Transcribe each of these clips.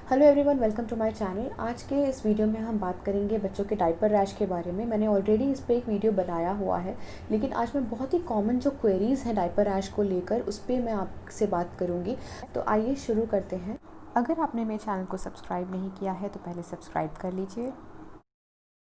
Hello everyone, welcome to my channel. आज के इस वीडियो में हम बात करेंगे बच्चों के डायपर रैश के बारे में। मैंने ऑलरेडी इस पे एक वीडियो बनाया हुआ है, लेकिन आज मैं बहुत ही कॉमन जो क्वेरीज़ हैं डायपर रैश को लेकर उस पर मैं आपसे बात करूँगी। तो आइए शुरू करते हैं। अगर आपने मेरे चैनल को सब्सक्राइब नहीं किया है तो पहले सब्सक्राइब कर लीजिए।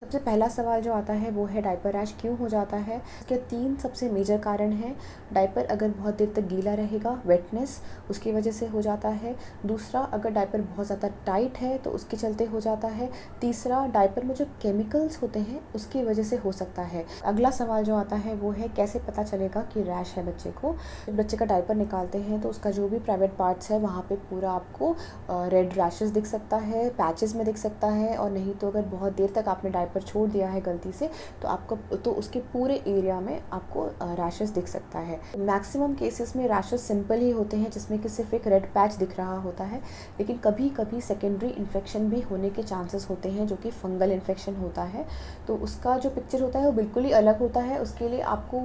सबसे पहला सवाल जो आता है वो है डायपर रैश क्यों हो जाता है। इसके 3 सबसे मेजर कारण हैं। डायपर अगर बहुत देर तक गीला रहेगा, वेटनेस, उसकी वजह से हो जाता है। दूसरा, अगर डायपर बहुत ज़्यादा टाइट है तो उसके चलते हो जाता है। तीसरा, डायपर में जो केमिकल्स होते हैं उसकी वजह से हो सकता है। अगला सवाल जो आता है वो है कैसे पता चलेगा कि रैश है बच्चे को। जब बच्चे का डायपर निकालते हैं तो उसका जो भी प्राइवेट पार्ट्स है वहाँ पे पूरा आपको रेड रैशेस दिख सकता है, पैचेस में दिख सकता है, और नहीं तो अगर बहुत देर तक आपने डायपर छोड़ दिया है गलती से तो उसके पूरे एरिया में आपको रैशेस दिख सकता है। मैक्सिमम केसेस में रैशेस सिंपल ही होते हैं जिसमें कि सिर्फ एक रेड पैच दिख रहा होता है, लेकिन कभी कभी सेकेंडरी इन्फेक्शन भी होने के चांसेस होते हैं जो कि फंगल इन्फेक्शन होता है। तो उसका जो पिक्चर होता है वो बिल्कुल ही अलग होता है। उसके लिए आपको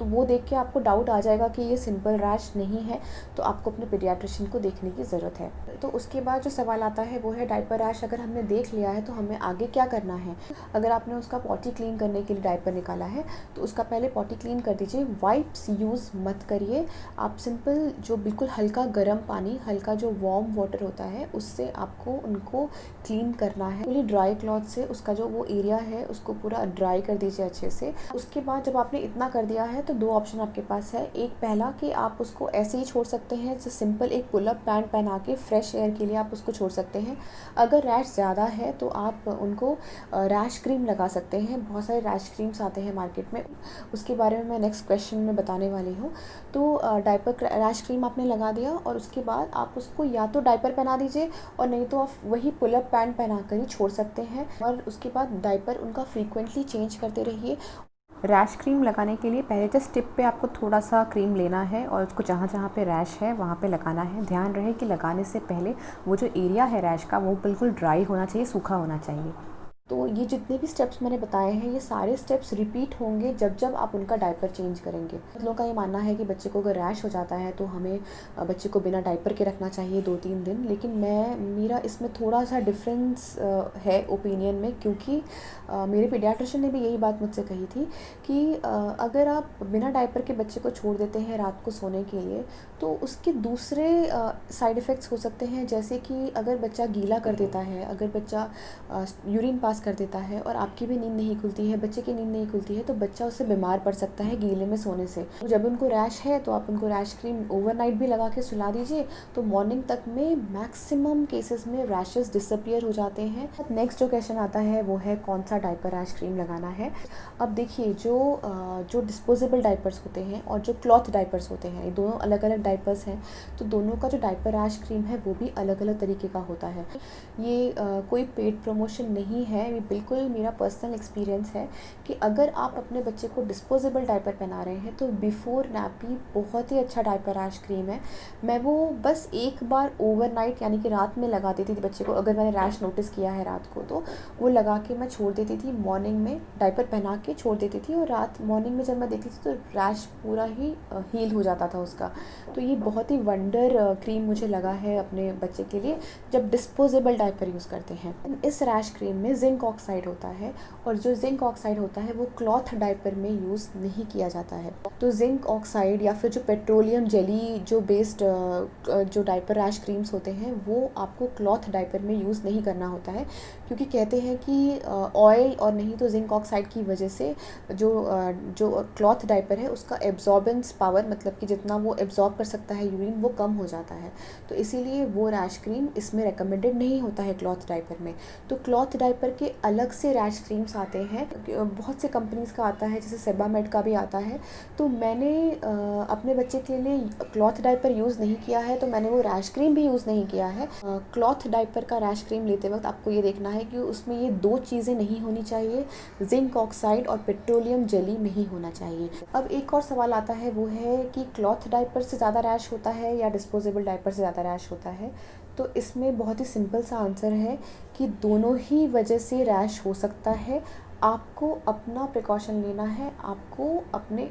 वो देख के आपको डाउट आ जाएगा कि ये सिंपल रैश नहीं है, तो आपको अपने पीडियाट्रिशियन को देखने की ज़रूरत है। तो उसके बाद जो सवाल आता है वो है डायपर रैश अगर हमने देख लिया है तो हमें आगे क्या करना है। अगर आपने उसका पॉटी क्लीन करने के लिए डायपर निकाला है तो उसका पहले पॉटी क्लीन कर दीजिए। वाइप्स यूज़ मत करिए। आप सिंपल जो बिल्कुल हल्का गर्म पानी, हल्का जो वार्म वाटर होता है उससे आपको उनको क्लीन करना है। पूरी ड्राई क्लॉथ से उसका जो वो एरिया है उसको पूरा ड्राई कर दीजिए अच्छे से। उसके बाद जब आपने इतना कर दिया है तो 2 ऑप्शन आपके पास है। एक, पहला कि आप उसको ऐसे ही छोड़ सकते हैं, जो सिंपल एक पुलअप पैंट पहना के फ्रेश एयर के लिए आप उसको छोड़ सकते हैं। अगर रैश ज़्यादा है तो आप उनको रैश क्रीम लगा सकते हैं। बहुत सारे रैश क्रीम्स आते हैं मार्केट में, उसके बारे में मैं नेक्स्ट क्वेश्चन में बताने वाली हूँ। तो डायपर रैश क्रीम आपने लगा दिया और उसके बाद आप उसको या तो डायपर पहना दीजिए और नहीं तो आप वही पुलअप पैंट पहना कर ही छोड़ सकते हैं। और उसके बाद डायपर उनका फ्रीक्वेंटली चेंज करते रहिए। रैश क्रीम लगाने के लिए पहले जस्ट टिप पे आपको थोड़ा सा क्रीम लेना है और उसको जहाँ जहाँ पे रैश है वहाँ पे लगाना है। ध्यान रहे कि लगाने से पहले वो जो एरिया है रैश का वो बिल्कुल ड्राई होना चाहिए, सूखा होना चाहिए। तो ये जितने भी स्टेप्स मैंने बताए हैं ये सारे स्टेप्स रिपीट होंगे जब जब आप उनका डायपर चेंज करेंगे। लोगों का ये मानना है कि बच्चे को अगर रैश हो जाता है तो हमें बच्चे को बिना डायपर के रखना चाहिए 2-3 दिन, लेकिन मेरा इसमें थोड़ा सा डिफरेंस है ओपिनियन में, क्योंकि मेरे पीडियाट्रिशियन ने भी यही बात मुझसे कही थी कि अगर आप बिना डायपर के बच्चे को छोड़ देते हैं रात को सोने के लिए तो उसके दूसरे साइड इफ़ेक्ट्स हो सकते हैं। जैसे कि अगर बच्चा गीला कर देता है, अगर बच्चा यूरिन पास कर देता है और आपकी भी नींद नहीं खुलती है, बच्चे की नींद नहीं खुलती है, तो बच्चा उससे बीमार पड़ सकता है गीले में सोने से। तो जब उनको रैश है तो आप उनको रैश क्रीम ओवरनाइट भी लगा के सुला दीजिए, तो मॉर्निंग तक में मैक्सिमम केसेस में रैशेस डिसअपियर हो जाते हैं। नेक्स्ट जो क्वेश्चन आता है वो है कौन सा डायपर रैश क्रीम लगाना है। अब देखिए, जो डिस्पोजेबल डायपर्स होते हैं और जो क्लॉथ डायपर्स होते हैं, ये दोनों अलग अलग डायपर्स हैं, तो दोनों का जो डायपर रैश क्रीम है वो भी अलग अलग तरीके का होता है। ये कोई पेड प्रमोशन नहीं है, ये बिल्कुल मेरा पर्सनल एक्सपीरियंस है कि अगर आप अपने बच्चे को डिस्पोजेबल डायपर पहना रहे हैं तो बिफोर नैपी बहुत ही अच्छा डायपर रैश क्रीम है। मैं वो बस एक बार ओवरनाइट यानी कि रात में लगा देती थी बच्चे को। अगर मैंने रैश नोटिस किया है रात को तो वो लगा के मैं छोड़ देती थी, मॉर्निंग में डायपर पहना के छोड़ देती थी, और रात मॉर्निंग में जब मैं देखती थी तो रैश पूरा ही हील हो जाता था उसका। तो ये बहुत ही वंडर क्रीम मुझे लगा है अपने बच्चे के लिए जब डिस्पोजेबल डायपर यूज़ करते हैं। इस रैश क्रीम में जिंक ऑक्साइड होता है, और जो जिंक ऑक्साइड होता है वो क्लॉथ डायपर में यूज़ नहीं किया जाता है। तो जिंक ऑक्साइड या फिर जो पेट्रोलियम जेली जो बेस्ड जो डायपर रैश क्रीम्स होते हैं वो आपको क्लॉथ डायपर में यूज़ नहीं करना होता है, क्योंकि कहते हैं कि ऑयल और नहीं तो जिंक ऑक्साइड की वजह से जो क्लॉथ डायपर है उसका एब्जॉर्बेंस पावर, मतलब कि जितना वो एब्जॉर्ब कर सकता है यूरिन, वो कम हो जाता है। तो इसीलिए वो रैश क्रीम इसमें रिकमेंडेड नहीं होता है क्लॉथ डायपर में। तो क्लॉथ डायपर के अलग से रैश क्रीम्स आते हैं, बहुत से कंपनीज़ का आता है, जैसे सेबामेड का भी आता है। तो मैंने अपने बच्चे के लिए क्लॉथ डायपर यूज़ नहीं किया है, तो मैंने वो रैश क्रीम भी यूज़ नहीं किया है। क्लॉथ डायपर का रैश क्रीम लेते वक्त आपको ये देखना है कि उसमें ये 2 चीज़ें नहीं होनी चाहिए, जिंक ऑक्साइड और पेट्रोलियम जेली नहीं होना चाहिए। अब एक और सवाल आता है वो है कि क्लॉथ डायपर से ज़्यादा रैश होता है या डिस्पोजेबल डायपर से ज़्यादा रैश होता है। तो इसमें बहुत ही सिंपल सा आंसर है कि दोनों ही वजह से रैश हो सकता है। आपको अपना प्रिकॉशन लेना है, आपको अपने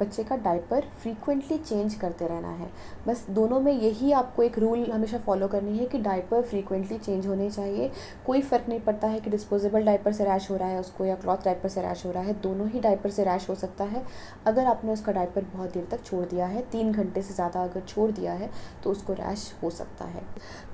बच्चे का डायपर फ्रीक्वेंटली चेंज करते रहना है। बस दोनों में यही आपको एक रूल हमेशा फॉलो करनी है कि डायपर फ्रीक्वेंटली चेंज होने चाहिए। कोई फ़र्क नहीं पड़ता है कि डिस्पोजेबल डायपर से रैश हो रहा है उसको या क्लॉथ डायपर से रैश हो रहा है, दोनों ही डायपर से रैश हो सकता है। अगर आपने उसका डायपर बहुत देर तक छोड़ दिया है, 3 घंटे से ज़्यादा अगर छोड़ दिया है तो उसको रैश हो सकता है।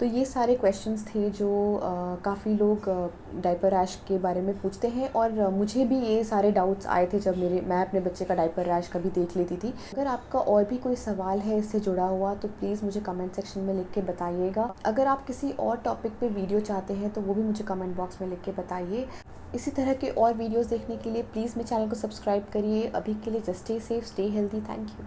तो ये सारे क्वेश्चंस थे जो काफ़ी लोग डायपर रैश के बारे में पूछते हैं, और मुझे भी ये सारे डाउट्स आए थे जब मैं अपने बच्चे का डायपर रैश कभी देख लेती थी। अगर आपका और भी कोई सवाल है इससे जुड़ा हुआ तो प्लीज़ मुझे कमेंट सेक्शन में लिख के बताइएगा। अगर आप किसी और टॉपिक पे वीडियो चाहते हैं तो वो भी मुझे कमेंट बॉक्स में लिख के बताइए। इसी तरह के और वीडियोस देखने के लिए प्लीज़ मेरे चैनल को सब्सक्राइब करिए। अभी के लिए just stay safe, stay healthy. Thank you.